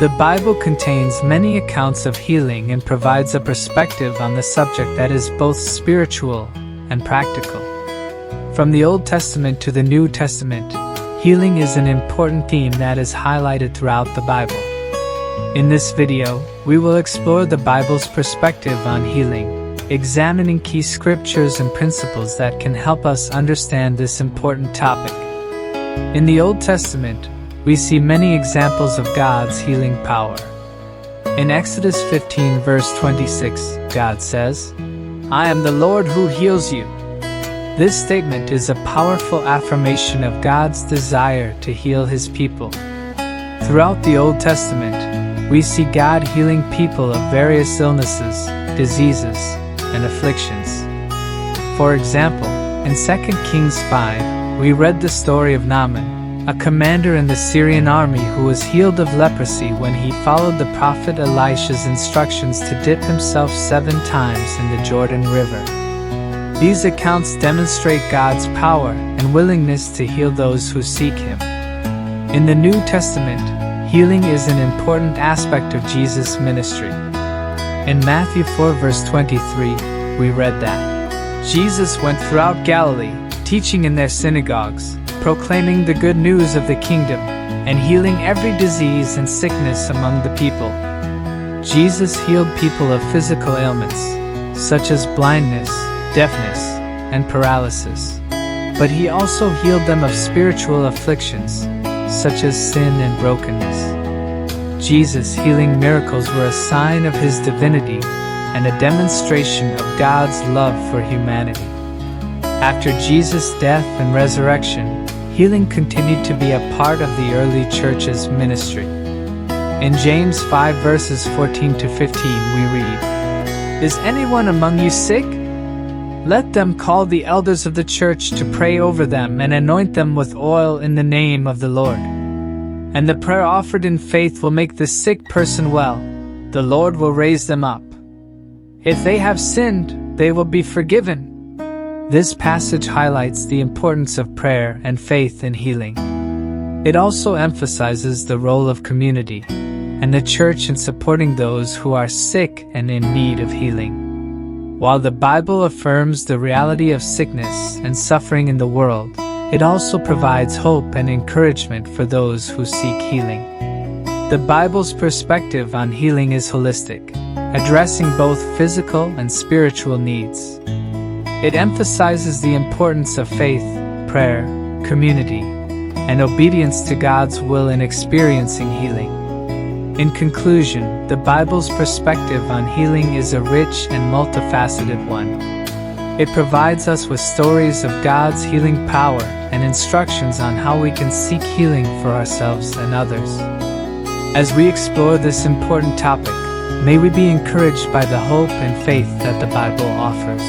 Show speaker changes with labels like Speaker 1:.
Speaker 1: The Bible contains many accounts of healing and provides a perspective on the subject that is both spiritual and practical. From the Old Testament to the New Testament, healing is an important theme that is highlighted throughout the Bible. In this video, we will explore the Bible's perspective on healing, examining key scriptures and principles that can help us understand this important topic. In the Old Testament, we see many examples of God's healing power. In Exodus 15 verse 26, God says, "I am the Lord who heals you." This statement is a powerful affirmation of God's desire to heal His people. Throughout the Old Testament, we see God healing people of various illnesses, diseases, and afflictions. For example, in 2 Kings 5, we read the story of Naaman, a commander in the Syrian army who was healed of leprosy when he followed the prophet Elisha's instructions to dip himself 7 times in the Jordan River. These accounts demonstrate God's power and willingness to heal those who seek Him. In the New Testament, healing is an important aspect of Jesus' ministry. In Matthew 4 verse 23, we read that Jesus went throughout Galilee, teaching in their synagogues, proclaiming the good news of the kingdom, and healing every disease and sickness among the people. Jesus healed people of physical ailments, such as blindness, deafness, and paralysis. But He also healed them of spiritual afflictions, such as sin and brokenness. Jesus' healing miracles were a sign of His divinity and a demonstration of God's love for humanity. After Jesus' death and resurrection, healing continued to be a part of the early church's ministry. In James 5 verses 14 to 15 we read, "Is anyone among you sick? Let them call the elders of the church to pray over them and anoint them with oil in the name of the Lord. And the prayer offered in faith will make the sick person well. The Lord will raise them up. If they have sinned, they will be forgiven." This passage highlights the importance of prayer and faith in healing. It also emphasizes the role of community and the church in supporting those who are sick and in need of healing. While the Bible affirms the reality of sickness and suffering in the world, it also provides hope and encouragement for those who seek healing. The Bible's perspective on healing is holistic, addressing both physical and spiritual needs. It emphasizes the importance of faith, prayer, community, and obedience to God's will in experiencing healing. In conclusion, the Bible's perspective on healing is a rich and multifaceted one. It provides us with stories of God's healing power and instructions on how we can seek healing for ourselves and others. As we explore this important topic, may we be encouraged by the hope and faith that the Bible offers.